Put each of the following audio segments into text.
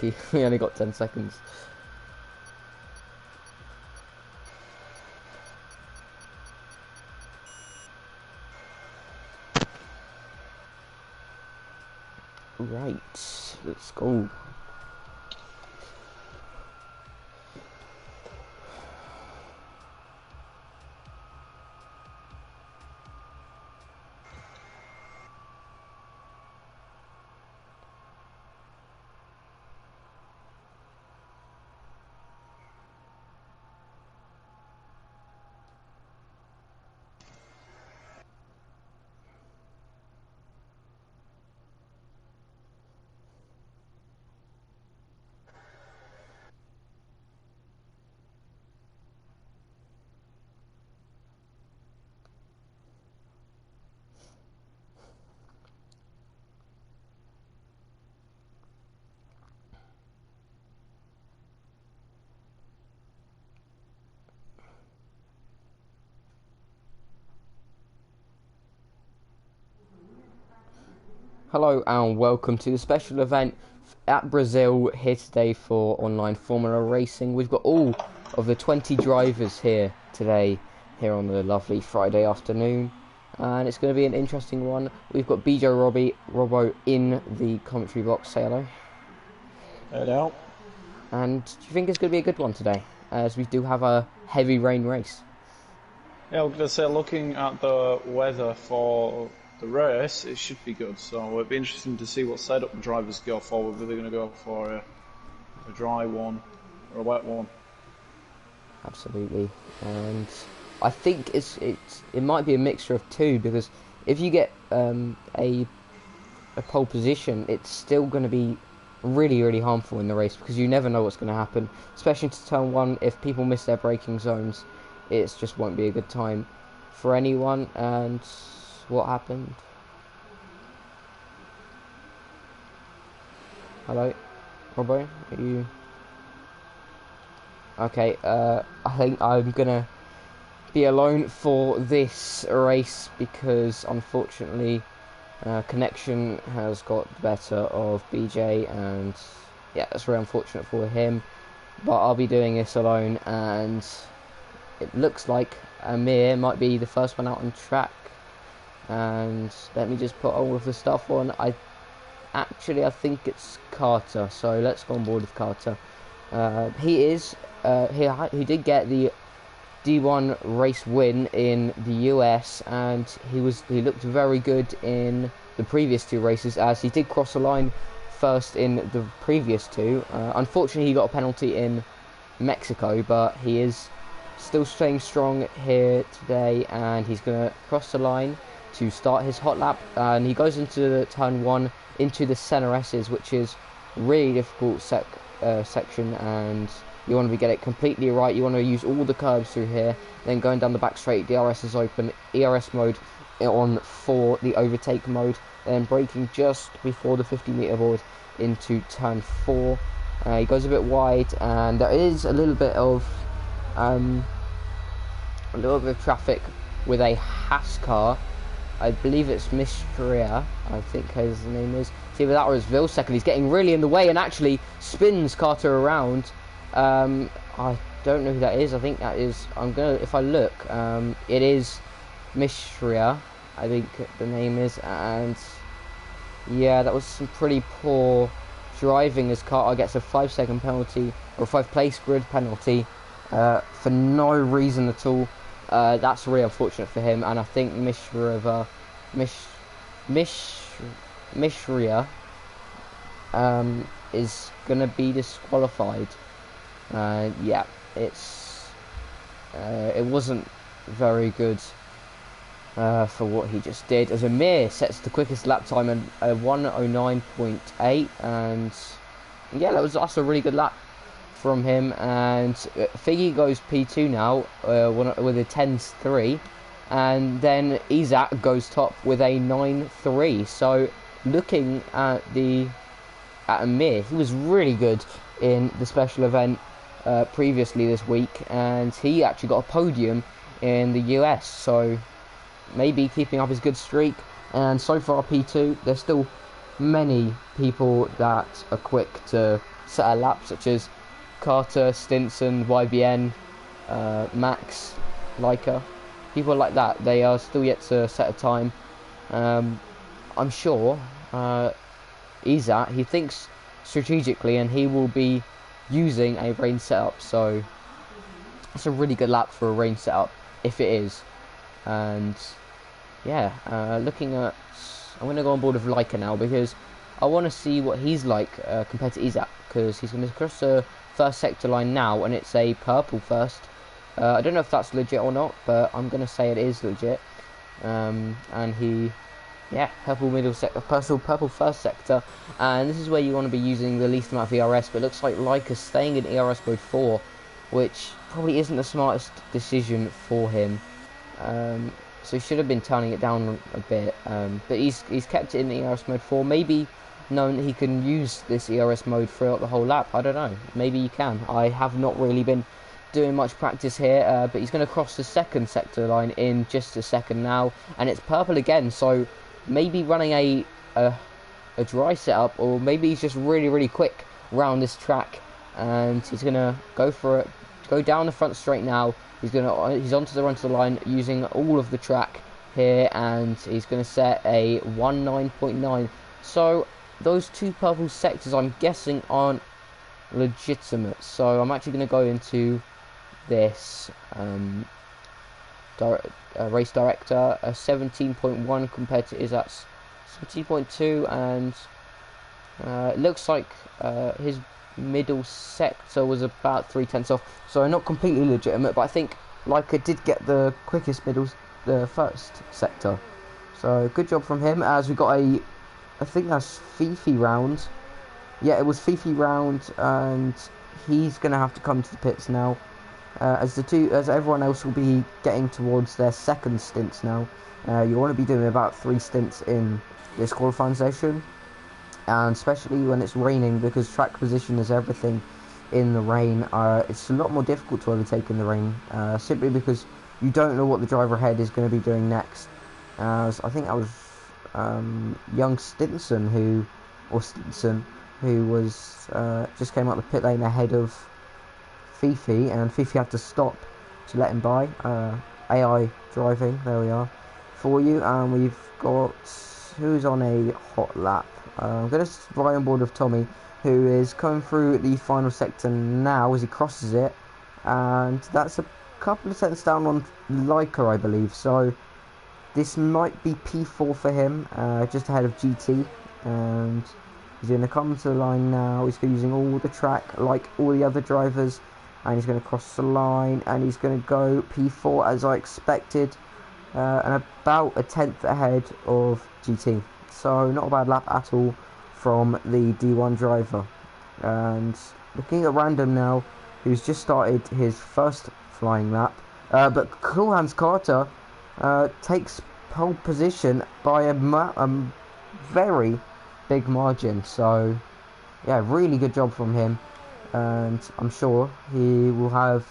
lucky. We only got 10 seconds. Right, let's go. Hello and welcome to the special event at Brazil here today for online Formula Racing. We've got all of the 20 drivers here today, here on the lovely Friday afternoon, and it's going to be an interesting one. We've got BJ Robbo in the commentary box. Say hello. Hello. And do you think it's going to be a good one today, as we do have a heavy rain race? Yeah, I was going to say, looking at the weather for the race, it should be good. So it'll be interesting to see what setup the drivers go for, whether they're going to go for a dry one or a wet one. Absolutely, and I think it might be a mixture of two, because if you get a pole position, it's still going to be really harmful in the race, because you never know what's going to happen, especially to turn one. If people miss their braking zones, it just won't be a good time for anyone. And what happened? Hello, Robbo, are you okay? I think I'm gonna be alone for this race, because unfortunately connection has got the better of BJ, and yeah, that's very unfortunate for him, but I'll be doing this alone. And it looks like Amir might be the first one out on track, and let me just put all of the stuff on. I think it's Carter, so let's go on board with Carter. He did get the D1 race win in the US, and he looked very good in the previous two races, as he did cross the line first in the previous two. Unfortunately, he got a penalty in Mexico, but he is still staying strong here today, and he's going to cross the line to start his hot lap, and he goes into turn 1 into the center S's, which is really difficult section, and you want to get it completely right. You want to use all the curbs through here, then going down the back straight, DRS is open, ERS mode on for the overtake mode, then braking just before the 50-meter board into turn 4. He goes a bit wide, and there is a little bit of traffic with a Haas car. I believe it's Mistria, I think his name is. See, that was Vilsec, and he's getting really in the way and actually spins Carter around. I don't know who that is. I think that is, if I look, it is Mistria, I think the name is, and yeah, that was some pretty poor driving, as Carter gets a 5-second penalty, or 5-place grid penalty, for no reason at all. That's really unfortunate for him, and I think Mishria is gonna be disqualified. Yeah, it wasn't very good for what he just did, as Amir sets the quickest lap time at 1:09.8, and yeah, that's a really good lap from him. And Figgy goes P2 now with a 10.3, and then Isaac goes top with a 9.3. So looking at Amir, he was really good in the special event previously this week, and he actually got a podium in the US, so maybe keeping up his good streak. And so far P2, there's still many people that are quick to set a lap, such as Carter, Stinson, YBN, Max, Leica, people like that. They are still yet to set a time. I'm sure Izat, he thinks strategically, and he will be using a rain setup. So it's a really good lap for a rain setup if it is. And yeah, looking at, I'm going to go on board with Leica now because I want to see what he's like compared to Izat, because he's going to cross the first sector line now, and it's a purple first. I don't know if that's legit or not, but I'm going to say it is legit. And he, yeah, purple middle sector, purple first sector, and this is where you want to be using the least amount of ERS. But it looks like Leica's staying in ERS mode 4, which probably isn't the smartest decision for him. So he should have been turning it down a bit, but he's kept it in ERS mode 4. Maybe knowing that he can use this ERS mode throughout the whole lap. I don't know. Maybe he can. I have not really been doing much practice here, but he's going to cross the second sector line in just a second now, and it's purple again. So maybe running a dry setup, or maybe he's just really quick around this track, and he's going to go for it. Go down the front straight now. He's onto the run to the line using all of the track here, and he's going to set a 19.9. So those two purple sectors, I'm guessing, aren't legitimate. So I'm actually going to go into this race director, a 17.1 compared to Izat's 17.2, and it looks like his middle sector was about 3/10 off, so not completely legitimate, but I think Leica did get the quickest the first sector, so good job from him. As we got I think that's Fifi round. Yeah, it was Fifi round, and he's gonna have to come to the pits now, as everyone else will be getting towards their second stints now. You want to be doing about 3 stints in this qualifying session, and especially when it's raining, because track position is everything in the rain. It's a lot more difficult to overtake in the rain, simply because you don't know what the driver ahead is going to be doing next. I think that was young Stinson who was just came out the pit lane ahead of Fifi, and Fifi had to stop to let him by. AI driving, there we are for you, and we've got who's on a hot lap. I'm going to ride on board with Tommy, who is coming through the final sector now as he crosses it, and that's a couple of seconds down on Leica, I believe. So this might be P4 for him, just ahead of GT, and he's going to come to the line now. He's using all the track like all the other drivers, and he's going to cross the line, and he's going to go P4 as I expected, and about a 10th ahead of GT. So not a bad lap at all from the D1 driver. And looking at random now, who's just started his first flying lap, but Cool Hands Carter takes pole position by a very big margin. So yeah, really good job from him, and I'm sure he will have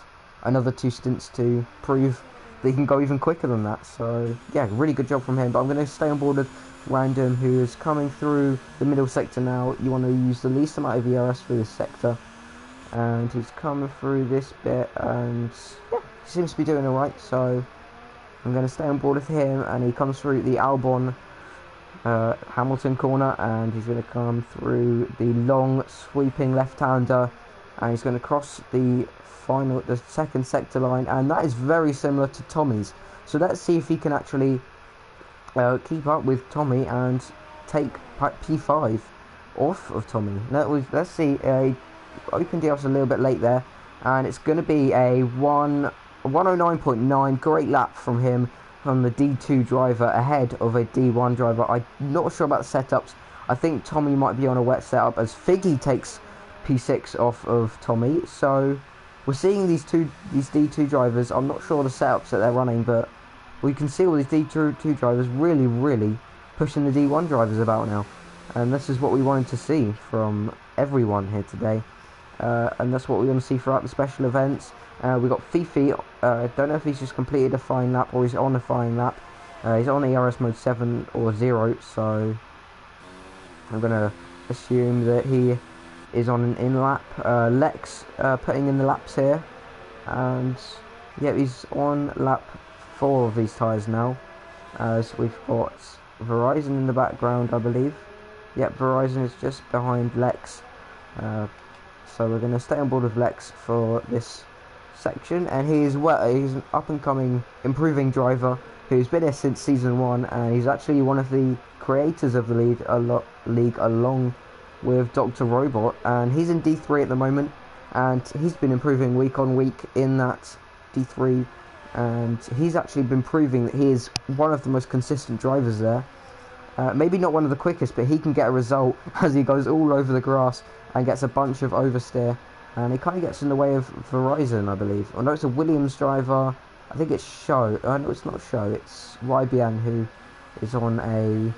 another 2 stints to prove that he can go even quicker than that. So yeah, really good job from him. But I'm going to stay on board with Random, who is coming through the middle sector now. You want to use the least amount of ERS for this sector, and he's coming through this bit, and yeah, he seems to be doing alright. So I'm going to stay on board with him, and he comes through the Albon Hamilton corner, and he's going to come through the long sweeping left-hander, and he's going to cross the second sector line, and that is very similar to Tommy's. So let's see if he can actually keep up with Tommy and take P5 off of Tommy. Let's see. Opened DRS a little bit late there, and it's going to be a 109.9. Great lap from him, from the D2 driver ahead of a D1 driver. I'm not sure about the setups. I think Tommy might be on a wet setup, as Figgy takes P6 off of Tommy. So we're seeing these D2 drivers. I'm not sure the setups that they're running, but we can see all these D2 drivers really pushing the D1 drivers about now. And this is what we wanted to see from everyone here today. And that's what we want to see throughout the special events. We got Fifi. Don't know if he's just completed a flying lap or he's on a flying lap. He's on ERS mode 7 or 0, so I'm going to assume that he is on an in lap. Lex putting in the laps here, and yeah, he's on lap 4 of these tyres now. As we've got Verizon in the background, I believe. Yep, Verizon is just behind Lex. So we're going to stay on board with Lex for this section, and he's an up and coming improving driver who's been here since season 1, and he's actually one of the creators of the league along with Dr. Robot, and he's in D3 at the moment, and he's been improving week on week in that D3, and he's actually been proving that he is one of the most consistent drivers there. Maybe not one of the quickest, but he can get a result as he goes all over the grass and gets a bunch of oversteer, and he kind of gets in the way of Verizon, I believe. Oh no, it's a Williams driver. I think it's Show. No, it's not Show. It's YBN who is on a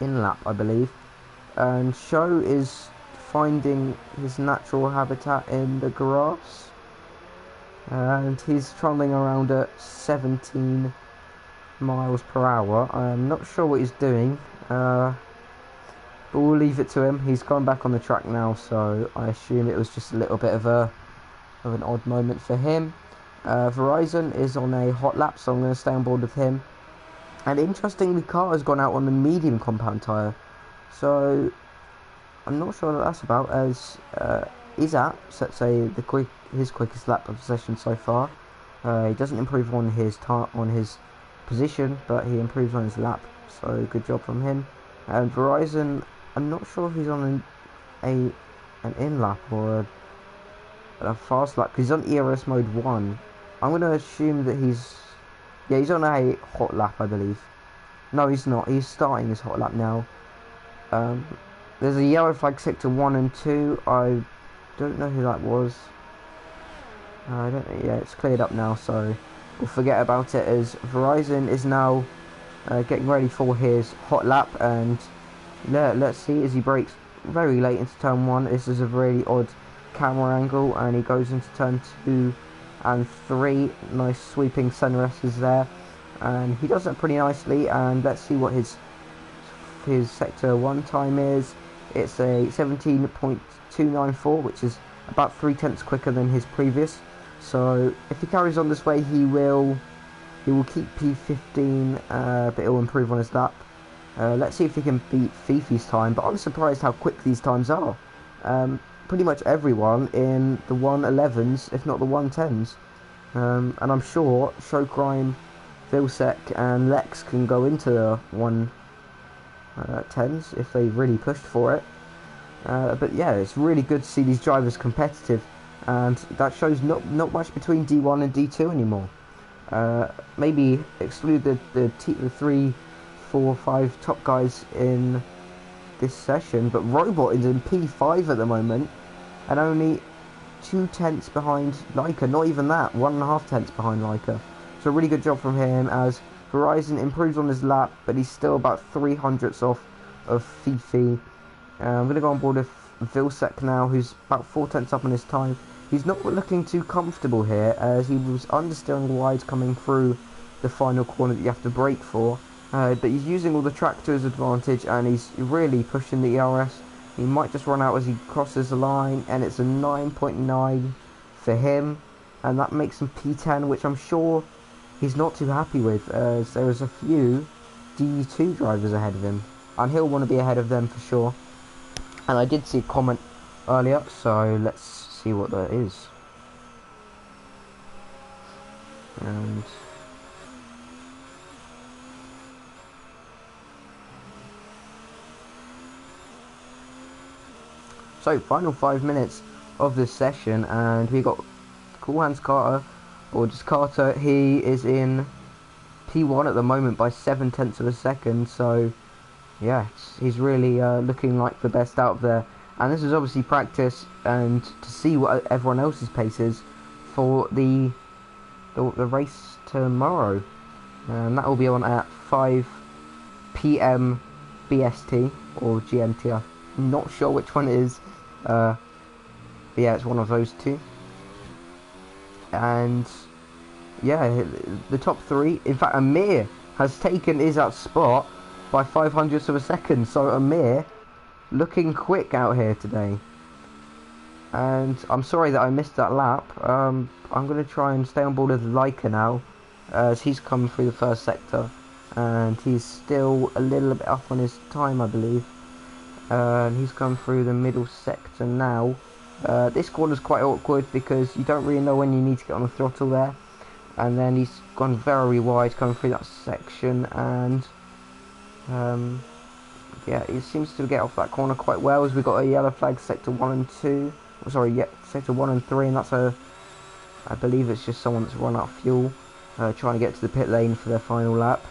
in-lap, I believe. And Show is finding his natural habitat in the grass. And he's trundling around at 17 miles per hour. I'm not sure what he's doing. But we'll leave it to him. He's gone back on the track now, so I assume it was just a little bit of an odd moment for him. Verizon is on a hot lap, so I'm going to stay on board with him. And interestingly, Carter's gone out on the medium compound tyre, so I'm not sure what that's about, as Izat sets his quickest lap of the session so far. He doesn't improve on his position, but he improves on his lap, so good job from him. And Verizon, I'm not sure if he's on an in lap or a fast lap, because he's on ERS mode 1. I'm going to assume that he's on a hot lap, I believe. No, he's not. He's starting his hot lap now. There's a yellow flag sector 1 and 2. I don't know who that was. I don't know. Yeah, it's cleared up now, so we'll forget about it, as Verizon is now getting ready for his hot lap, and let's see as he brakes very late into turn 1. This is a really odd camera angle, and he goes into turn 2 and 3. Nice sweeping center S's there, and he does that pretty nicely. And let's see what his sector 1 time is. It's a 17.294, which is about 3/10 quicker than his previous. So if he carries on this way, he will keep P15, but he'll improve on his lap. Let's see if he can beat Fifi's time, but I'm surprised how quick these times are. Pretty much everyone in the 111s, if not the 110s. And I'm sure Showcrime, Vilsec and Lex can go into the 110s if they really pushed for it. But yeah, it's really good to see these drivers competitive, and that shows not much between D1 and D2 anymore. Maybe exclude the 3, 4, 5 top guys in this session, but Robot is in P5 at the moment, and only 2/10 behind Leica. Not even that, 1.5 tenths behind Leica. So a really good job from him, as Verizon improves on his lap, but he's still about 3/100ths off of Fifi. I'm going to go on board with Vilsec now, who's about 4/10 up on his time. He's not looking too comfortable here, as he was understeering wide coming through the final corner that you have to brake for. But he's using all the track to his advantage, and he's really pushing the ERS. He might just run out as he crosses the line, and it's a 9.9 for him, and that makes him P10, which I'm sure he's not too happy with, as there is a few D2 drivers ahead of him, and he'll want to be ahead of them for sure. And I did see a comment earlier, so let's see what that is. And so, final 5 minutes of this session, and we got Cool Hands Carter, or just Carter. He is in P1 at the moment by 7/10 of a second, so yeah, he's really looking like the best out there. And this is obviously practice, and to see what everyone else's pace is for the race tomorrow. And that will be on at 5 PM BST or GMT. I'm not sure which one it is. But yeah, it's one of those two. And yeah, the top 3. In fact, Amir has taken Izat's spot by 5/100ths of a second. So Amir looking quick out here today. And I'm sorry that I missed that lap. I'm going to try and stay on board with Leica now, as he's come through the first sector, and he's still a little bit up on his time, I believe. And he's come through the middle sector now. This corner's quite awkward because you don't really know when you need to get on the throttle there. And then he's gone very wide coming through that section, and yeah, he seems to get off that corner quite well, as we've got a yellow flag sector 1 and 2. Sorry, yeah, sector 1 and 3, and that's I believe it's just someone that's run out of fuel, trying to get to the pit lane for their final lap.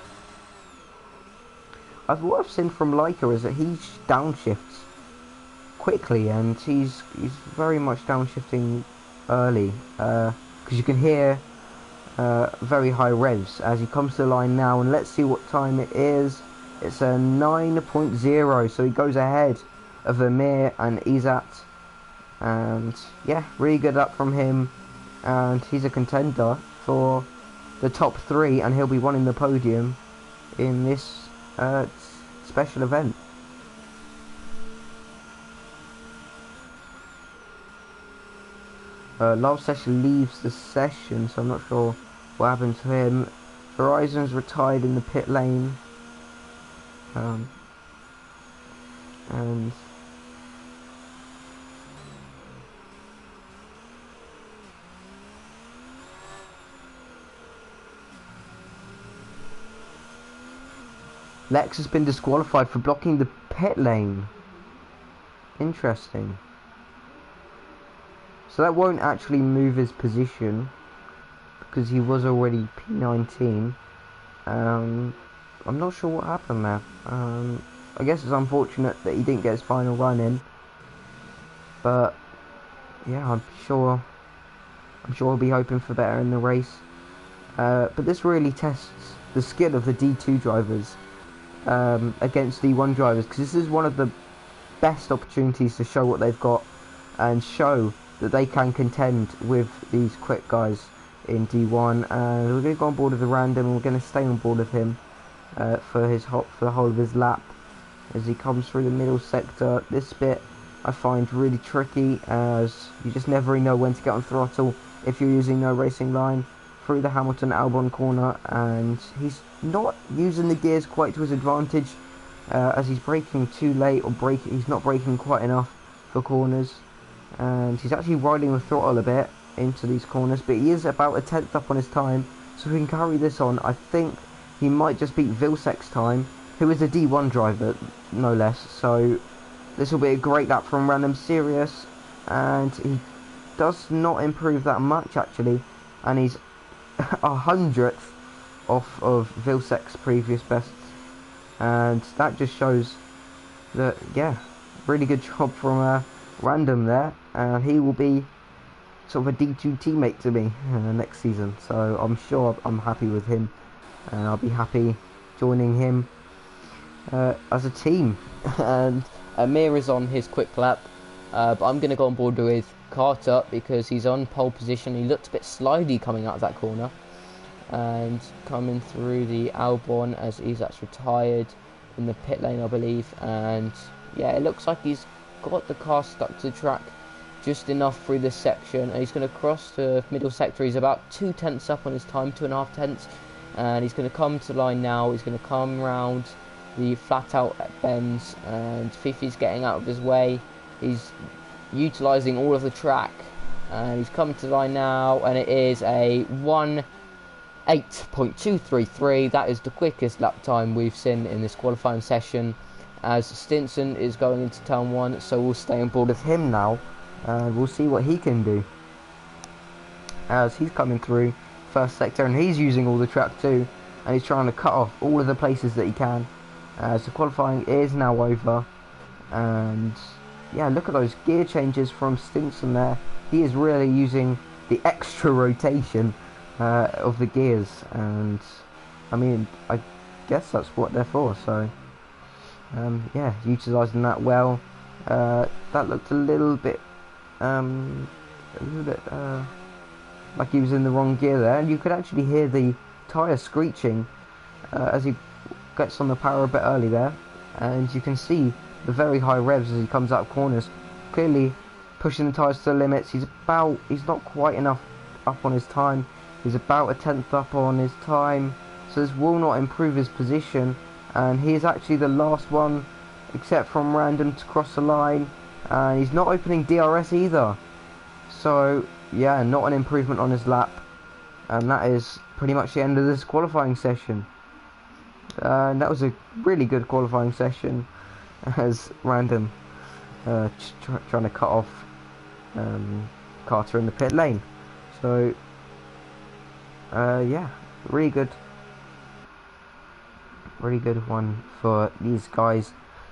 What I've seen from Leica is that he downshifts quickly, and he's very much downshifting early, because you can hear very high revs as he comes to the line now, and let's see what time it is. It's a 9.0, so he goes ahead of Amir and Izat. And yeah, really good up from him, and he's a contender for the top 3, and he'll be winning the podium in this special event. Love Session leaves the session, so I'm not sure what happened to him. Horizon's retired in the pit lane, and Lex has been disqualified for blocking the pit lane. Interesting. So that won't actually move his position, because he was already P19. I'm not sure what happened there. I guess it's unfortunate that he didn't get his final run in. But yeah, I'm sure he'll be hoping for better in the race. But this really tests the skill of the D2 drivers against D1 drivers, because this is one of the best opportunities to show what they've got and show that they can contend with these quick guys in D1. And we're going to go on board with the random, and we're going to stay on board with him for the whole of his lap as he comes through the middle sector. This bit I find really tricky, as you just never really know when to get on throttle if you're using no racing line through the Hamilton Albon corner, and he's not using the gears quite to his advantage, as he's braking too late, or he's not braking quite enough for corners, and he's actually riding the throttle a bit into these corners, but he is about a tenth up on his time, so if we can carry this on, I think he might just beat Vilsek's time, who is a D1 driver, no less. So this will be a great lap from Random Sirius, and he does not improve that much actually, and he's 100th off of Vilsek's previous bests, and that just shows that, yeah, really good job from Random there, and he will be sort of a D2 teammate to me next season, so I'm sure I'm happy with him, and I'll be happy joining him as a team. And Amir is on his quick lap, but I'm going to go on board with Carter because he's on pole position. He looked a bit slidey coming out of that corner, and coming through the Albon as Izat's retired in the pit lane, I believe. And yeah, it looks like he's got the car stuck to the track just enough through this section, and he's going to cross the middle sector. He's about 2 tenths up on his time, 2.5 tenths, and he's going to come to the line now. He's going to come round the flat out bends, and Fifi's getting out of his way. He's utilising all of the track, and he's coming to the line now, and it is a 1:08.233. That is the quickest lap time we've seen in this qualifying session, as Stinson is going into turn 1, so we'll stay on board with him now, and we'll see what he can do as he's coming through first sector, and he's using all the track too, and he's trying to cut off all of the places that he can. So qualifying is now over, and yeah, look at those gear changes from Stinson there. He is really using the extra rotation of the gears, and I mean, I guess that's what they're for. So yeah, utilising that well. That looked a little bit like he was in the wrong gear there, and you could actually hear the tyre screeching as he gets on the power a bit early there, and you can see the very high revs as he comes out of corners. Clearly pushing the tyres to the limits. He's not quite enough up on his time. He's about a tenth up on his time. So this will not improve his position. And he is actually the last one, except from Random, to cross the line. And he's not opening DRS either. So, yeah, not an improvement on his lap. And that is pretty much the end of this qualifying session. And that was a really good qualifying session, as Random trying to cut off Carter in the pit lane. So, yeah, really good one for these guys,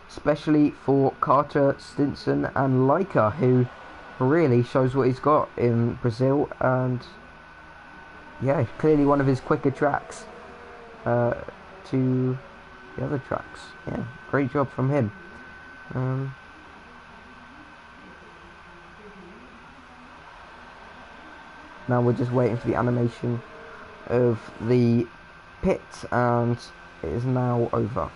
especially for Carter, Stinson and Leica, who really shows what he's got in Brazil. And yeah, clearly one of his quicker tracks to the other tracks. Yeah, great job from him. Now we're just waiting for the animation of the pit, and it is now over.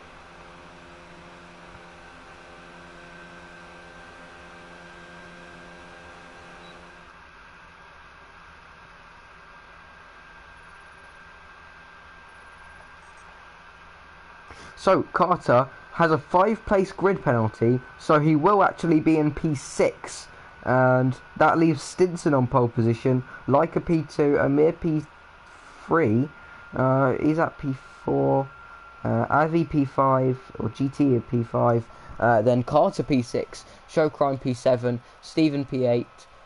So Carter has a 5-place grid penalty, so he will actually be in P6, and that leaves Stinson on pole position, Leica P2, Amir P3, he's at P4, Avi P5, or GT at P5, then Carter P6, Showcrime P7, Stephen P8,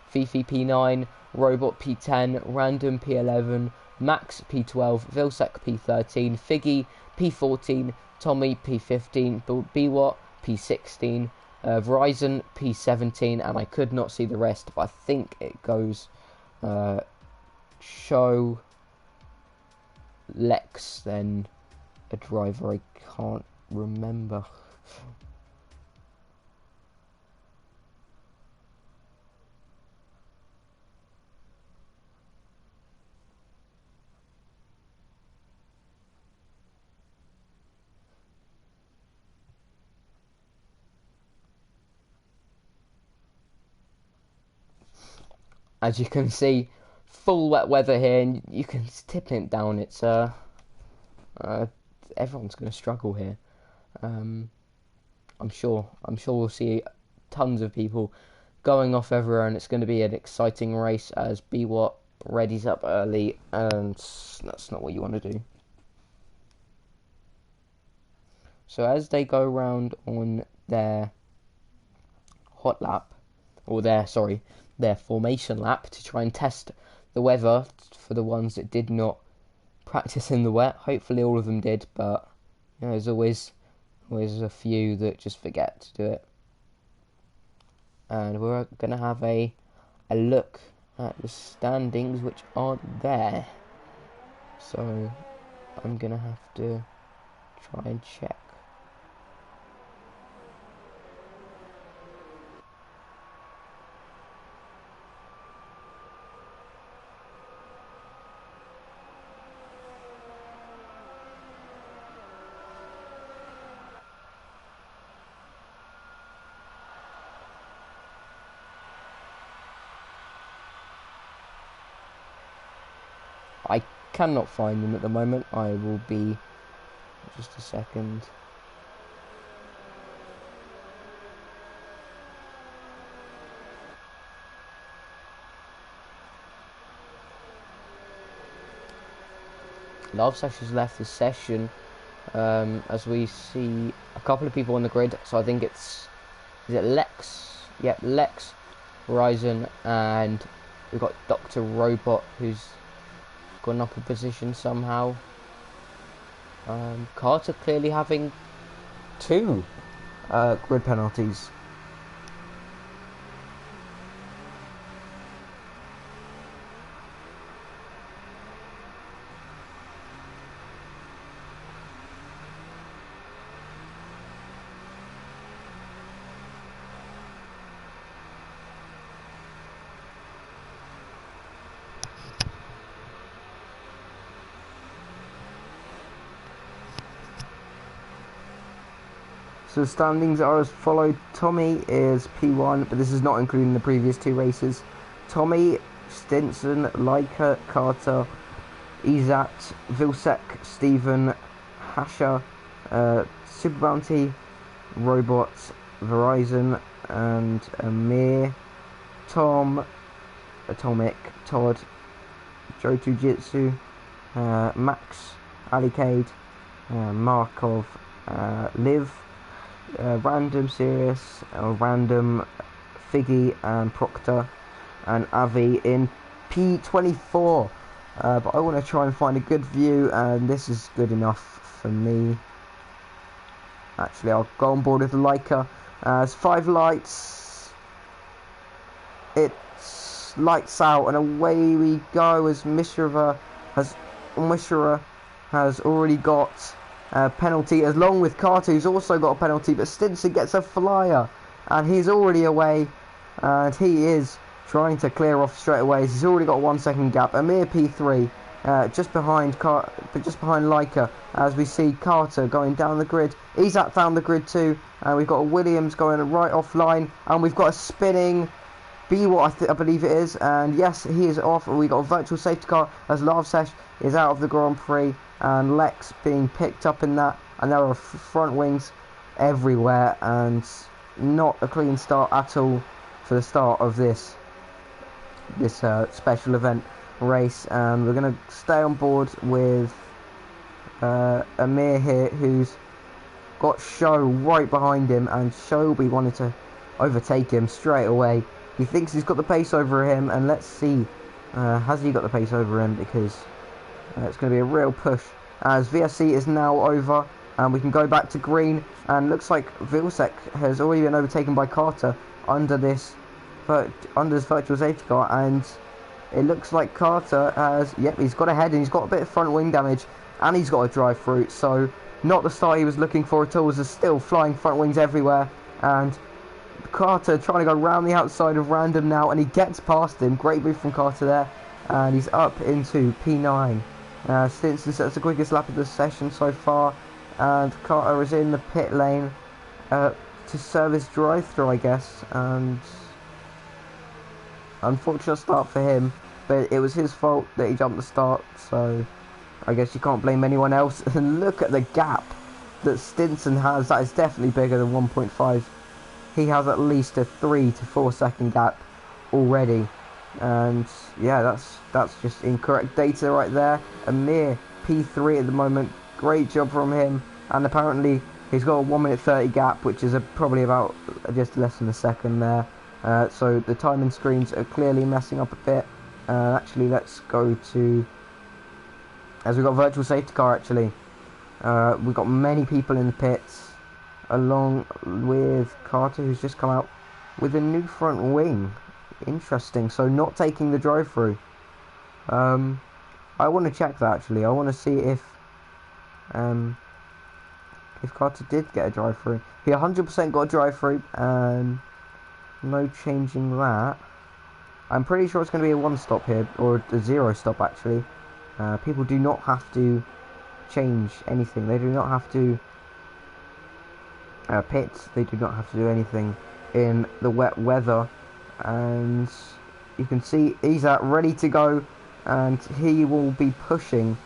Fifi P9, Robot P10, Random P11, Max P12, Vilsec P13, Figgy P14, Tommy P15, Bwat P16, Verizon P17, and I could not see the rest, but I think it goes Show, Lex, then a driver I can't remember. As you can see, full wet weather here, and you can tip it down. It's everyone's going to struggle here. I'm sure we'll see tons of people going off everywhere, and it's going to be an exciting race as Bwat readies up early, and that's not what you want to do. So as they go around on their hot lap, or their formation lap, to try and test the weather for the ones that did not practice in the wet. Hopefully all of them did, but you know, there's always a few that just forget to do it. And we're going to have a look at the standings, which aren't there. So I'm going to have to try and check. I cannot find them at the moment. I will be just a second. Love Sessions left the session as we see a couple of people on the grid. So I think is it Lex? Yep, Lex, Horizon, and we've got Dr. Robot, who's gone up a position somehow. Carter clearly having 2 grid penalties. So the standings are as followed. Tommy is P1, but this is not including the previous 2 races. Tommy, Stinson, Leica, Carter, Izat, Vilsek, Stephen, Hasha, Super Bounty, Robot, Verizon, and Amir, Tom, Atomic, Todd, Joe Jujitsu, Max, Alicade, Markov, Liv, Random Sirius, Random Figgy, and Proctor, and Avi in P24. But I want to try and find a good view, and this is good enough for me. Actually, I'll go on board with Leica. It's 5 lights. It's lights out, and away we go as Mishra has already got a penalty, along with Carter, who's also got a penalty. But Stinson gets a flyer, and he's already away, and he is trying to clear off straight away. He's already got a 1 second gap. Amir P3, just behind Leica, as we see Carter going down the grid. He's up down the grid too, and we've got a Williams going right offline, and we've got a spinning B-What I believe it is, and yes, he is off. We got a virtual safety car as Lavsesh is out of the Grand Prix, and Lex being picked up in that, and there are front wings everywhere, and not a clean start at all for the start of this special event race. And we're going to stay on board with Amir here, who's got Show right behind him, and Show will be wanting to overtake him straight away. He thinks he's got the pace over him, and let's see, has he got the pace over him, because it's going to be a real push as VSC is now over, and we can go back to green, and looks like Vilsek has already been overtaken by Carter under this virtual safety car, and it looks like Carter has, yep, he's got ahead, and he's got a bit of front wing damage, and he's got a drive through, so not the start he was looking for at all, as there's still flying front wings everywhere, and Carter trying to go round the outside of Random now, and he gets past him. Great move from Carter there, and he's up into P9. Stinson sets the quickest lap of the session so far, and Carter is in the pit lane to serve his drive-through, I guess, and unfortunate start for him, but it was his fault that he jumped the start, so I guess you can't blame anyone else. And look at the gap that Stinson has. That is definitely bigger than 1.5. He has at least a 3 to 4 second gap already, and yeah, that's just incorrect data right there. Amir P3 at the moment, great job from him, and apparently he's got a 1 minute 30 gap, which is probably about just less than a second there. So the timing screens are clearly messing up a bit. Actually, let's go to, as we've got virtual safety car actually. We've got many people in the pits, along with Carter, who's just come out with a new front wing. Interesting. So not taking the drive through. I want to check that actually. I want to see if Carter did get a drive through. He 100% got a drive through, and no changing that. I'm pretty sure it's going to be a 1 stop here, or a 0 stop actually. People do not have to change anything. They do not have to pits. They do not have to do anything in the wet weather, and you can see he's ready to go, and he will be pushing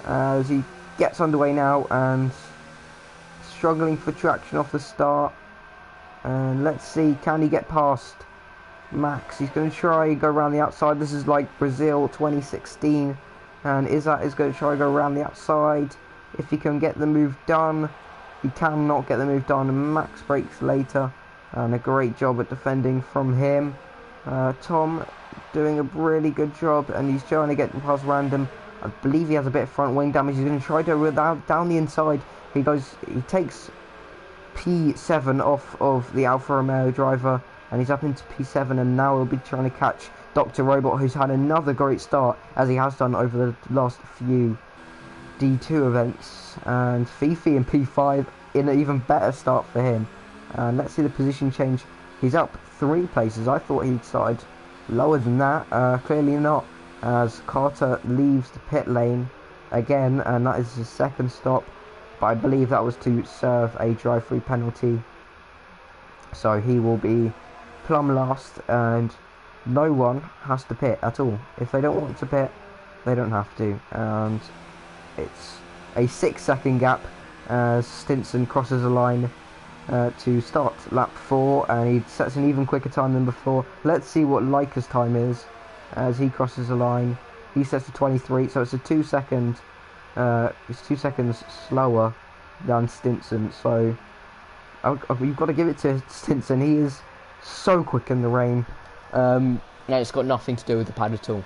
as he gets underway now, and struggling for traction off the start. And let's see, can he get past Max? He's going to try go around the outside. This is like Brazil 2016, and Izzat is going to try go around the outside. If he can get the move done, he cannot get the move done, and Max breaks later, and a great job at defending from him. Tom doing a really good job, and he's trying to get past Random. I believe he has a bit of front wing damage. He's going to try to down the inside. He takes P7 off of the Alfa Romeo driver, and he's up into P7, and now he'll be trying to catch Dr. Robot, who's had another great start, as he has done over the last few D2 events, and Fifi in P5 in an even better start for him. And let's see the position change. He's up 3 places. I thought he'd started lower than that. Clearly not, as Carter leaves the pit lane again, and that is his second stop. but I believe that was to serve a drive-through penalty. So he will be plumb last, and no one has to pit at all. If they don't want to pit, they don't have to. And it's a 6-second gap as Stinson crosses the line to start lap 4, and he sets an even quicker time than before. Let's see what Leica's time is as he crosses the line. He sets a 23, so it's a 2 second. It's 2 seconds slower than Stinson. So you've got to give it to Stinson. He is so quick in the rain. No, it's got nothing to do with the pad at all.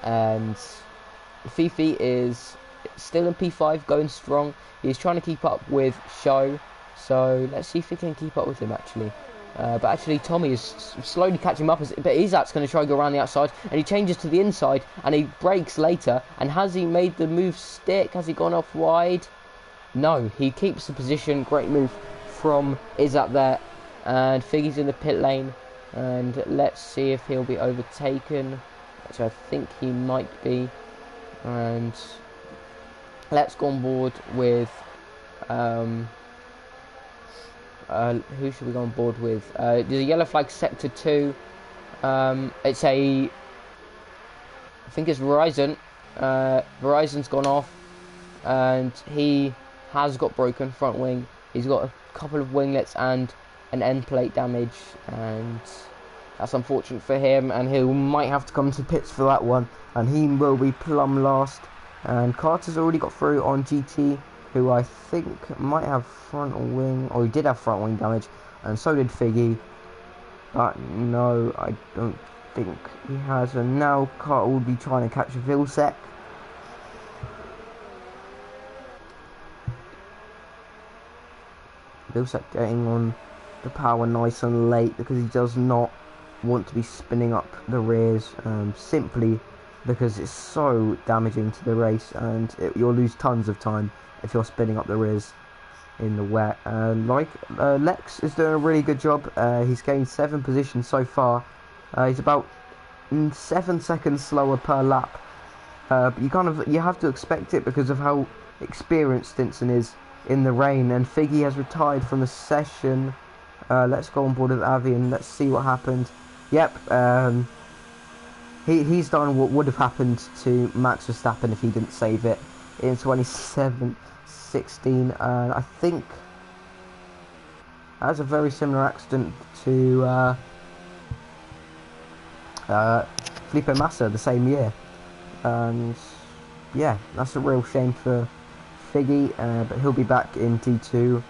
And Fifi is still in P5, going strong. He's trying to keep up with Show, so let's see if he can keep up with him actually. But actually Tommy is slowly catching him up, but Izat's going to try to go around the outside, and he changes to the inside, and he brakes later. And has he made the move stick? Has he gone off wide? No, he keeps the position. Great move from Izat there, and Figgy's in the pit lane, and let's see if he'll be overtaken, which I think he might be. And let's go on board with who should we go on board with? There's a yellow flag sector 2. It's I think it's Verizon. Verizon's gone off, and he has got broken front wing. He's got a couple of winglets and an end plate damage, and that's unfortunate for him, and he might have to come to pits for that one, and he will be plumb last. And Carter's already got through on GT, who I think might have front wing, or he did have front wing damage, and so did Figgy, but no, I don't think he has. And now Carter will be trying to catch Vilsec. Vilsec getting on the power nice and late because he does not want to be spinning up the rears, simply because it's so damaging to the race, and you'll lose tons of time if you're spinning up the rears in the wet. Lex is doing a really good job. He's gained 7 positions so far. He's about 7 seconds slower per lap, but you have to expect it because of how experienced Stinson is in the rain. And Figgy has retired from the session. Let's go on board with Avi and let's see what happened. Yep, he's done what would have happened to Max Verstappen if he didn't save it in 27-16. I think that was a very similar accident to Felipe Massa the same year. And yeah, that's a real shame for Figgy, but he'll be back in T2.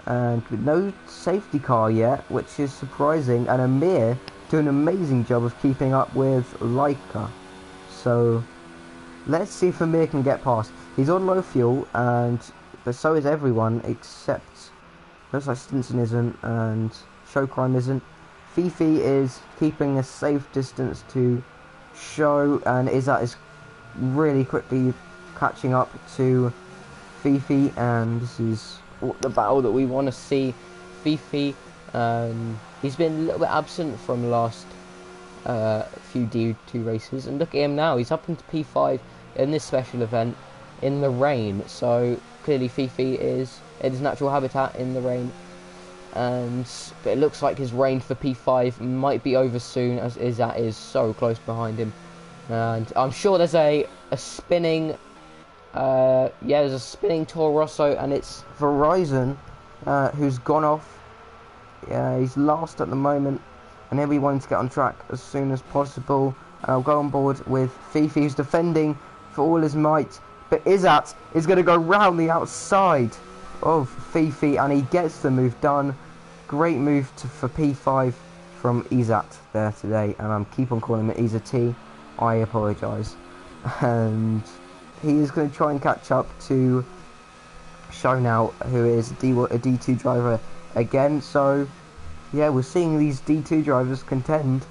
And with no safety car yet, which is surprising, and Amir doing an amazing job of keeping up with Leica. So let's see if Amir can get past. He's on low fuel, but so is everyone except looks like Stinson isn't, and Showcrime isn't. Fifi is keeping a safe distance to Show, and Izat is really quickly catching up to Fifi, and this is the battle that we want to see. Fifi, he's been a little bit absent from the last few D2 races, and look at him now. He's up into P5 in this special event in the rain. So clearly Fifi is in his natural habitat in the rain, but it looks like his reign for P5 might be over soon, as Izat is so close behind him. And I'm sure there's a spinning there's a spinning Toro Rosso, and it's Verizon who's gone off. He's last at the moment, and he'll be wanting to get on track as soon as possible. And I'll go on board with Fifi, who's defending for all his might, but Izat is going to go round the outside of Fifi, and he gets the move done. Great move for P5 from Izat there today, and I keep on calling him Izat T. I apologise. And he is going to try and catch up to Show now, who is a D2 driver again. So yeah, we're seeing these D2 drivers contend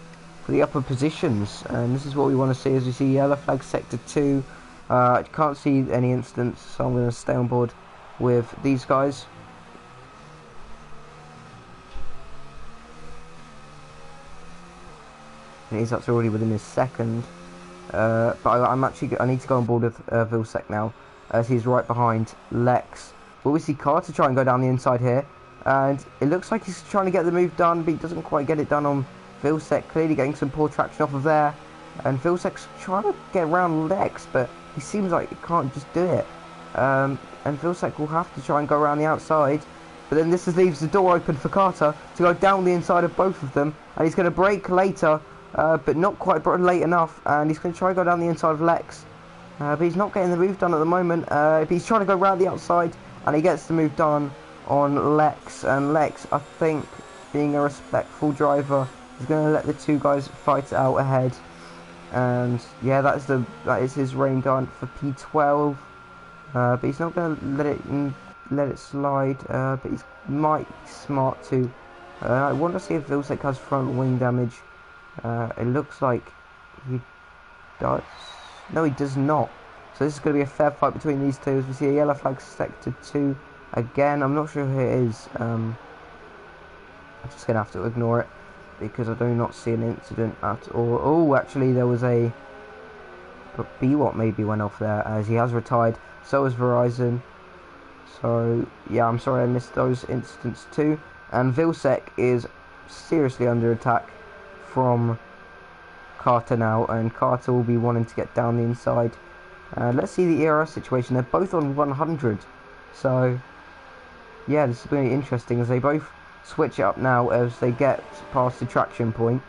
for the upper positions, and this is what we want to see. As we see yellow flag sector 2, I can't see any incidents, so I'm going to stay on board with these guys. And he's already within his second. But I need to go on board with Vilsec now, as he's right behind Lex. But we see Carter try and go down the inside here, and it looks like he's trying to get the move done, but he doesn't quite get it done on Vilsec, clearly getting some poor traction off of there. And Vilsec's trying to get around Lex, but he seems like he can't just do it. And Vilsec will have to try and go around the outside. But then this leaves the door open for Carter to go down the inside of both of them. And he's going to brake later, but not quite late enough. And he's going to try and go down the inside of Lex. But he's not getting the move done at the moment. He's trying to go around the outside, and he gets the move done on Lex. And Lex, I think, being a respectful driver, is going to let the two guys fight it out ahead. And yeah, that is his reign done for P12. But he's not going to let it slide. But he might be smart to. I want to see if Vilsec has front wing damage. It looks like he does. No, he does not. So this is going to be a fair fight between these two. As we see a yellow flag sector 2 again. I'm not sure who it is. I'm just going to have to ignore it, because I do not see an incident at all. Oh, actually there was a... But BWAT maybe went off there, as he has retired. So has Verizon. So, yeah, I'm sorry I missed those incidents too. And Vilsec is seriously under attack from Carter now. And Carter will be wanting to get down the inside. Let's see the ERS situation. They're both on 100. So, yeah, this is going to be interesting as they both switch it up now as they get past the traction point.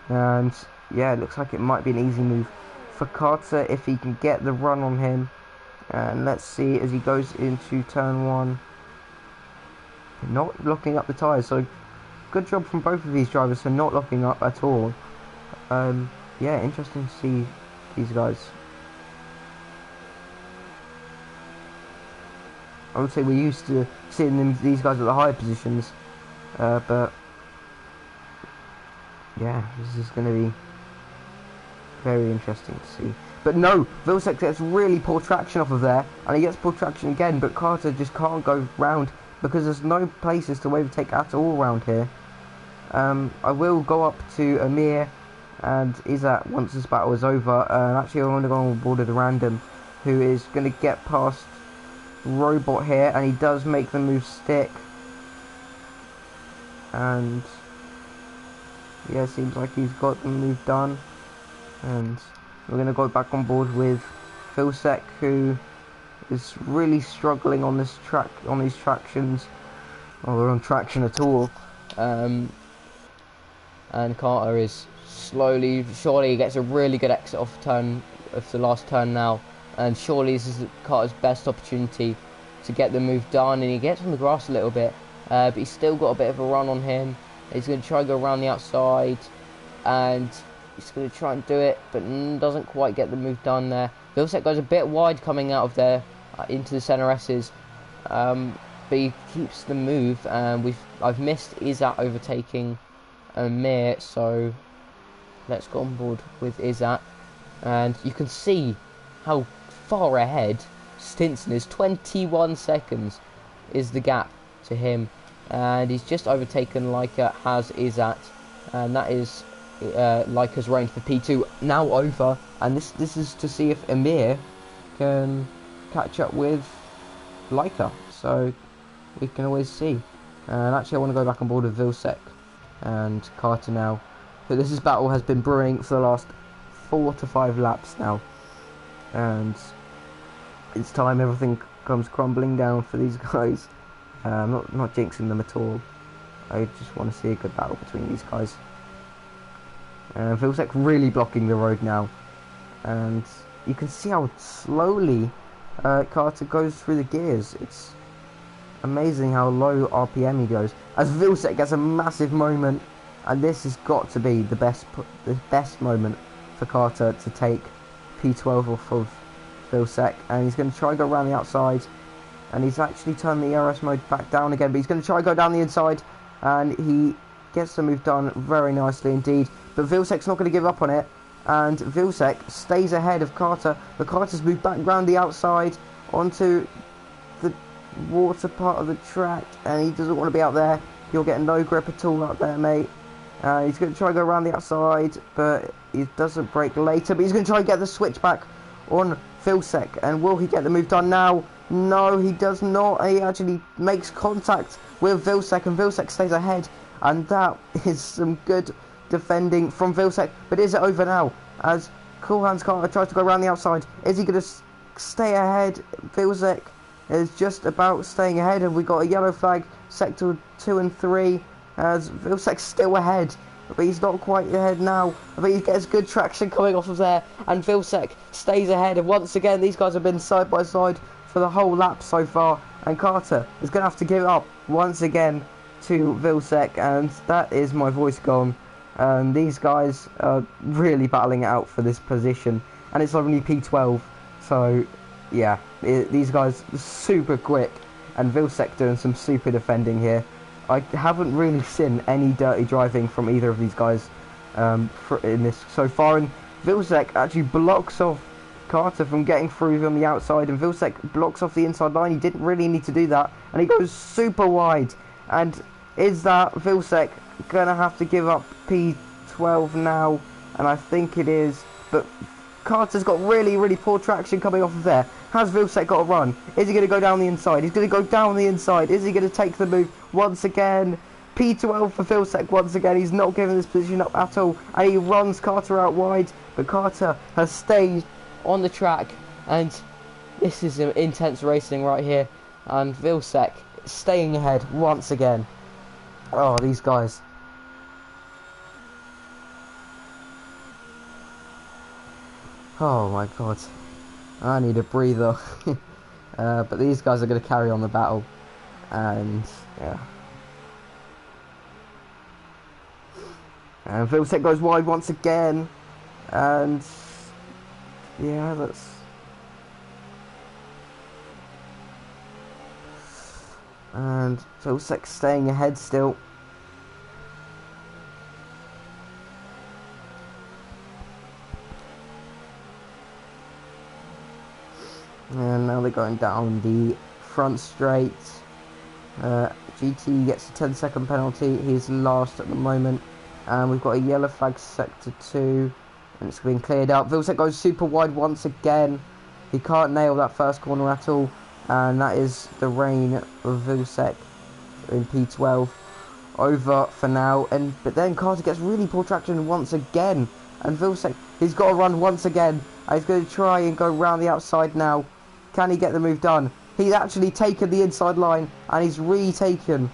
And yeah, it looks like it might be an easy move for Carter if he can get the run on him. And let's see as he goes into turn 1, not locking up the tyres. So good job from both of these drivers for not locking up at all. Yeah, interesting to see these guys. I would say we're used to seeing these guys at the higher positions. But yeah, this is going to be very interesting to see. But no, Vilsec gets really poor traction off of there, and he gets poor traction again, but Carter just can't go round because there's no places to overtake at all around here. I will go up to Amir and Izzat once this battle is over. Actually, I want to go on board with a random who is going to get past Robot here, and he does make the move stick. And yeah, seems like he's got the move done. And we're going to go back on board with Vilsec, who is really struggling on this track, on these tractions, or on traction at all. And Carter is surely he gets a really good exit off the last turn now. And surely this is Carter's best opportunity to get the move done. And he gets on the grass a little bit. But he's still got a bit of a run on him. He's going to try and go around the outside, and he's going to try and do it, but doesn't quite get the move done there. Vilsec goes a bit wide coming out of there into the centre S's, but he keeps the move. And I've missed Izzat overtaking Amir, so let's go on board with Izzat. And you can see how far ahead Stinson is. 21 seconds is the gap to him, and he's just overtaken Leica has Izzat, and that is Leica's reign for P2 now over. And this is to see if Amir can catch up with Leica, so we can always see. And actually I want to go back on board with Vilsec and Carter now, but this battle has been brewing for the last 4 to 5 laps now, and it's time everything comes crumbling down for these guys. I'm not jinxing them at all. I just want to see a good battle between these guys. Vilsec really blocking the road now, and you can see how slowly Carter goes through the gears. It's amazing how low RPM he goes, as Vilsec gets a massive moment, and this has got to be the best moment for Carter to take P12 off of Vilsec. And he's going to try and go around the outside, and he's actually turned the ERS mode back down again, but he's going to try and go down the inside, and he gets the move done very nicely indeed. But Vilsec's not going to give up on it, and Vilsec stays ahead of Carter, but Carter's moved back round the outside onto the water part of the track, and he doesn't want to be out there. He'll get no grip at all out there, mate. He's going to try and go around the outside, but he doesn't brake later, but he's going to try and get the switch back on Vilsek, and will he get the move done now? No, he does not. He actually makes contact with Vilsek, and Vilsek stays ahead, and that is some good defending from Vilsek. But is it over now? As Cool Hands Carter tries to go around the outside, is he going to stay ahead? Vilsek is just about staying ahead, and we got a yellow flag, sector 2 and 3, as Vilsek's still ahead, but he's not quite ahead now. But he gets good traction coming off of there, and Vilsek stays ahead, and once again these guys have been side by side for the whole lap so far, and Carter is going to have to give up once again to Vilsek, and that is my voice gone. These guys are really battling it out for this position, and it's only P12, so yeah, these guys are super quick, and Vilsek doing some super defending here. I haven't really seen any dirty driving from either of these guys in this so far, and Vilsek actually blocks off Carter from getting through on the outside, and Vilsek blocks off the inside line. He didn't really need to do that, and he goes super wide. And is that Vilsek gonna have to give up P12 now? And I think it is, but Carter's got really poor traction coming off of there. Has Vilsek got a run? Is he going to go down the inside? He's going to go down the inside. Is he going to take the move once again? P12 for Vilsek once again. He's not giving this position up at all, and he runs Carter out wide, but Carter has stayed on the track, and this is intense racing right here, and Vilsek staying ahead once again. Oh, these guys. Oh my god, I need a breather. But these guys are going to carry on the battle, and yeah. And Vilsek goes wide once again, and yeah, that's... And Vilsek staying ahead still. And now they're going down the front straight. GT gets a 10-second penalty. He's last at the moment. And we've got a yellow flag sector 2. And it's been cleared out. Vilsek goes super wide once again. He can't nail that first corner at all. And that is the reign of Vilsek in P12. Over for now. But then Carter gets really poor traction once again. And Vilsek, he's got to run once again. And he's going to try and go round the outside now. Can he get the move done? He's actually taken the inside line, and he's retaken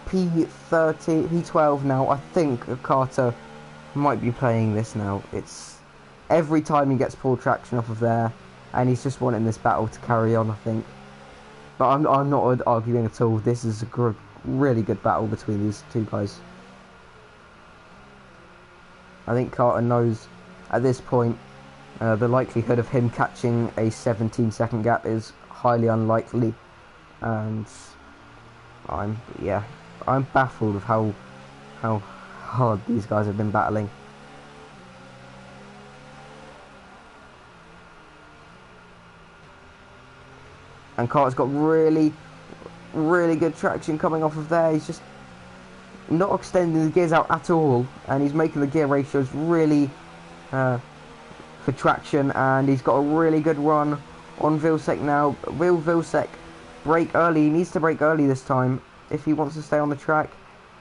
P12 now. I think Carter might be playing this now. It's every time he gets poor traction off of there, and he's just wanting this battle to carry on, I think. But I'm not arguing at all. This is a really good battle between these two guys. I think Carter knows at this point the likelihood of him catching a 17-second gap is highly unlikely, and I'm baffled of how hard these guys have been battling. And Carter's got really good traction coming off of there. He's just not extending the gears out at all, and he's making the gear ratios really for traction, and he's got a really good run on Vilsek now. Will Vilsek brake early? He needs to brake early this time if he wants to stay on the track.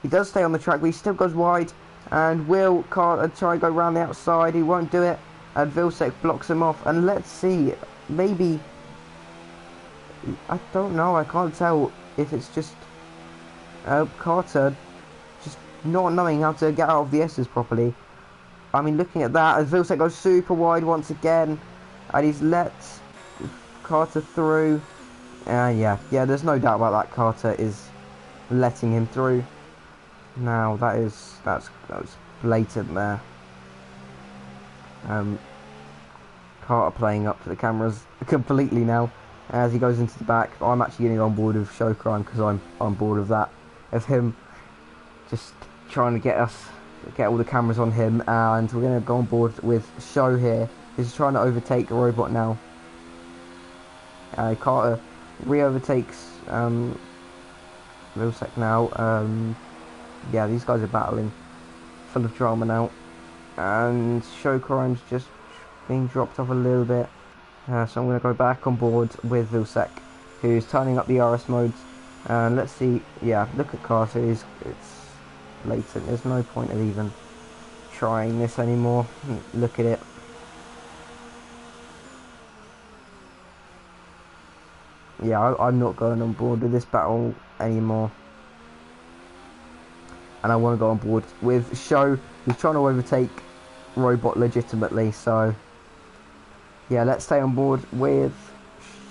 He does stay on the track, but he still goes wide, and will Carter try and go around the outside? He won't do it, and Vilsek blocks him off. And let's see, maybe, I don't know, I can't tell if it's just Carter just not knowing how to get out of the S's properly. I mean, looking at that, as Vilsek goes super wide once again, and he's let Carter through. Yeah, there's no doubt about that. Carter is letting him through. Now that was blatant there. Carter playing up to the cameras completely now as he goes into the back. I'm actually getting on board with show crime because I'm bored of that, of him just trying to get all the cameras on him, and we're going to go on board with show here. He's trying to overtake a robot now. Carter re-overtakes Vilsek now. Yeah, these guys are battling, full of drama now, and show crime's just being dropped off a little bit. So I'm going to go back on board with Vilsec, who's turning up the RS modes. And let's see, yeah, look at Carter, it's blatant. There's no point of even trying this anymore. Look at it. Yeah, I'm not going on board with this battle anymore. And I want to go on board with Show, who's trying to overtake Robot legitimately. So, yeah, let's stay on board with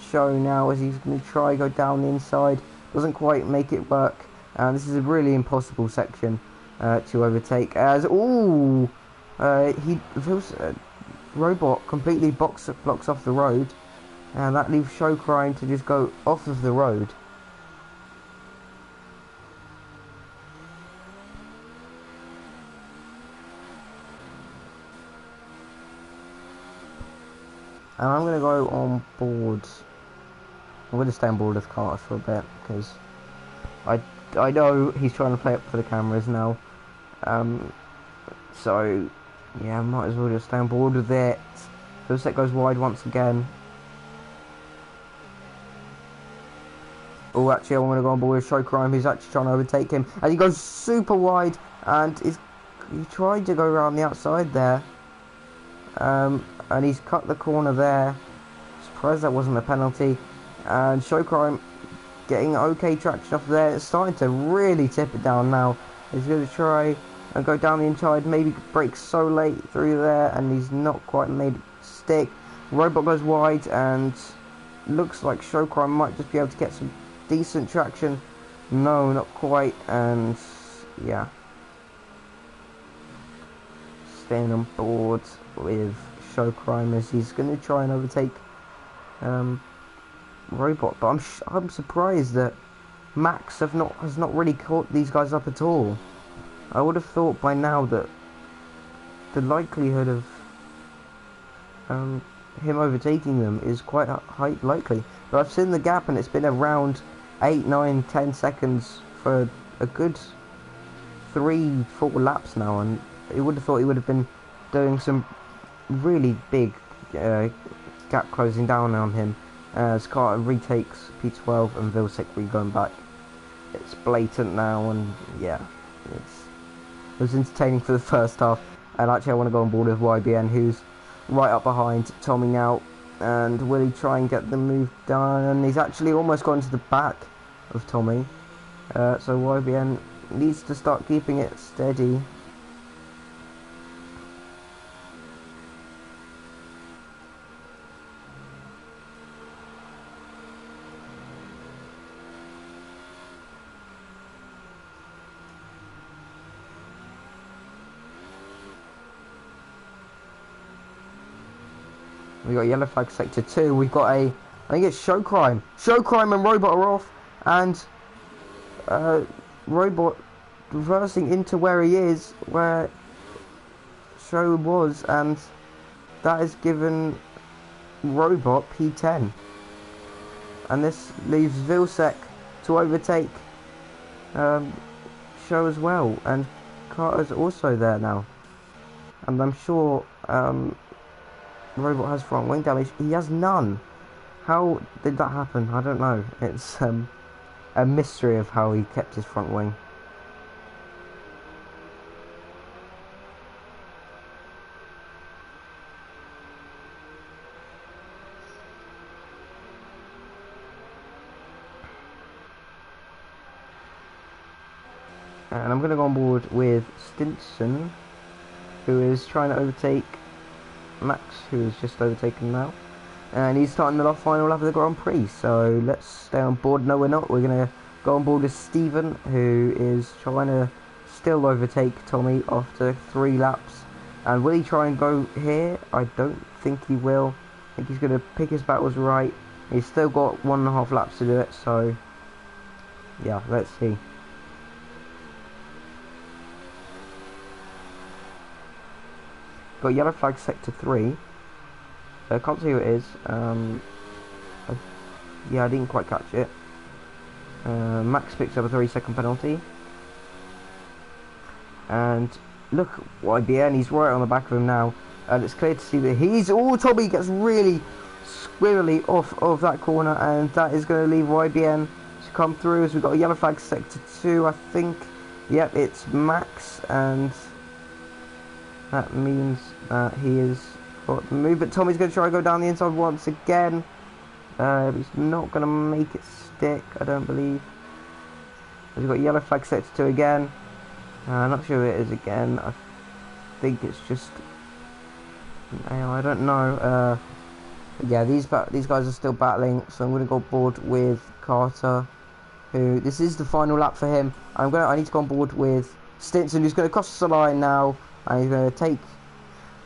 Show now, as he's going to try go down the inside. Doesn't quite make it work. And this is a really impossible section to overtake. As Robot completely blocks off the road, and that leaves Show Crime to just go off of the road. And I'm going to go on board. I'm going to stay on board with Carter for a bit, because I know he's trying to play up for the cameras now. So, yeah, I might as well just stay on board with it. Vilsec goes wide once again. Oh, actually, I want to go on board with Show Crime, who's actually trying to overtake him. And he goes super wide, and he tried to go around the outside there. And he's cut the corner there. Surprised that wasn't a penalty. And Show Crime getting okay traction off there. It's starting to really tip it down now. He's going to try and go down the inside. Maybe breaks so late through there, and he's not quite made it stick. Robot goes wide, and looks like Show Crime might just be able to get some decent traction. No, not quite. And yeah, staying on board with Show Crime as he's going to try and overtake Robot. But I'm surprised that Max has not really caught these guys up at all. I would have thought by now that the likelihood of him overtaking them is quite high likely. But I've seen the gap, and it's been around 8, 9, 10 seconds for a good 3-4 laps now, and you would have thought he would have been doing some really big gap closing down on him, as Carter retakes P12 and Vilsec going back. It's blatant now, and yeah, it was entertaining for the first half. And actually I want to go on board with YBN, who's right up behind Tommy now, and will he try and get the move done? And he's actually almost gone to the back of Tommy, so YBN needs to start keeping it steady. We got yellow flag sector 2. We've got I think it's Show Crime. Show Crime and Robot are off, and Robot reversing into where he is, where Show was, and that has given Robot P10. And this leaves Vilsec to overtake Show as well, and Carter's also there now. And I'm sure Robot has front wing damage. He has none. How did that happen? I don't know. It's a mystery of how he kept his front wing. And I'm going to go on board with Stinson, who is trying to overtake Max, who is just overtaken now. And he's starting the final lap of the Grand Prix, so let's stay on board. No, we're not. We're going to go on board with Steven, who is trying to still overtake Tommy after 3 laps. And will he try and go here? I don't think he will. I think he's going to pick his battles right. He's still got 1.5 laps to do it, so yeah, let's see. Got yellow flag sector 3. I can't see who it is. Yeah, I didn't quite catch it. Max picks up a 3-second penalty. And look, YBN, he's right on the back of him now. And it's clear to see that he's... Oh, Tommy gets really squirrely off of that corner, and that is going to leave YBN to come through as we've got a yellow flag sector 2, I think. Yep, it's Max, and that means that he has got the move, but Tommy's going to try to go down the inside once again. He's not going to make it stick, I don't believe. We've got yellow flag sector 2 again. I'm not sure who it is again. I think it's just an AI, I don't know. Yeah, these guys are still battling, so I'm going to go board with Carter, who, this is the final lap for him. I need to go on board with Stinson, who's going to cross the line now, and he's going to take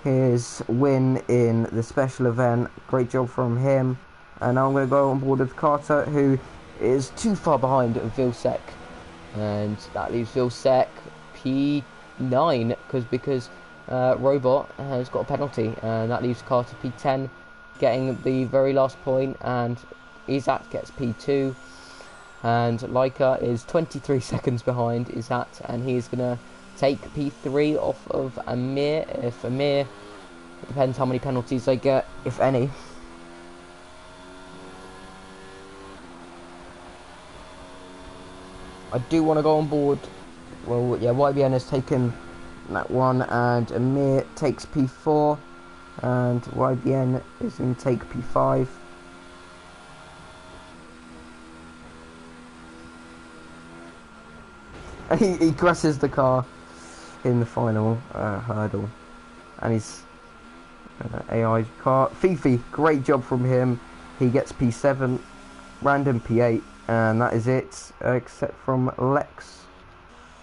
his win in the special event. Great job from him. And now I'm going to go on board with Carter, who is too far behind Vilsec, and that leaves Vilsec P9 because Robot has got a penalty, and that leaves Carter P10 getting the very last point, and Izat gets P2, and Leica is 23 seconds behind Izat, and he's gonna take P3 off of Amir. If Amir, it depends how many penalties they get, if any. I do want to go on board. Well, yeah, YBN has taken that one, and Amir takes P4, and YBN is going to take P5. He crashes the car in the final hurdle, and he's AI car. Fifi, great job from him. He gets P7, Random P8, and that is it, except from Lex,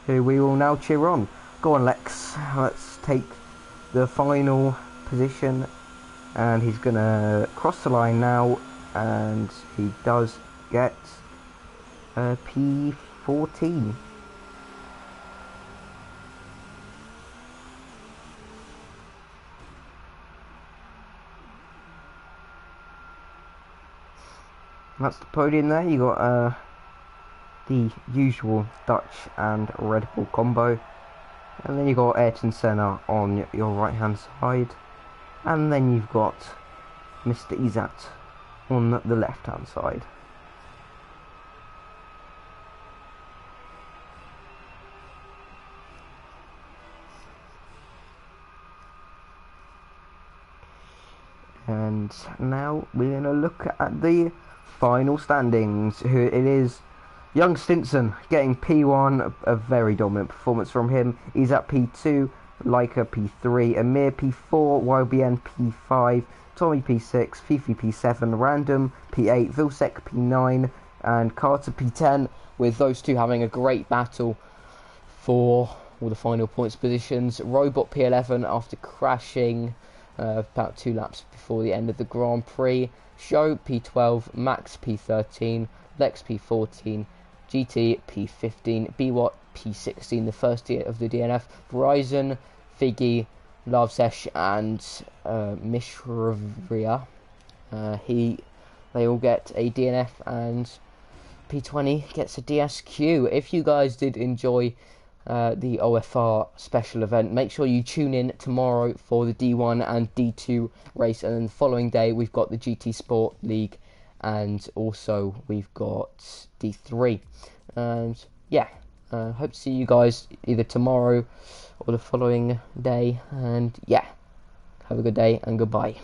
who we will now cheer on. Go on, Lex, let's take the final position, and he's gonna cross the line now, and he does get P14. That's the podium there. You got the usual Dutch and Red Bull combo, and then you got Ayrton Senna on your right hand side, and then you've got Mr. Izat on the left hand side. And now we're going to look at the final standings. Who it is? Young Stinson getting P1, a very dominant performance from him. He's at P2, Leica P3, Amir P4, YBN P5, Tommy P6, Fifi P7, Random P8, Vilsec P9, and Carter P10, with those two having a great battle for all the final points positions. Robot P11 after crashing about 2 laps before the end of the Grand Prix. Show P12, Max P13, Lex P14, GT P15, BWAT P16, the first year of the DNF. Verizon, Figgy, Lavsesh, and Mishravia, they all get a DNF, and P20 gets a DSQ. If you guys did enjoy the OFR special event, make sure you tune in tomorrow for the D1 and D2 race, and then the following day we've got the GT Sport League, and also we've got D3. And yeah, hope to see you guys either tomorrow or the following day, and yeah, have a good day and goodbye.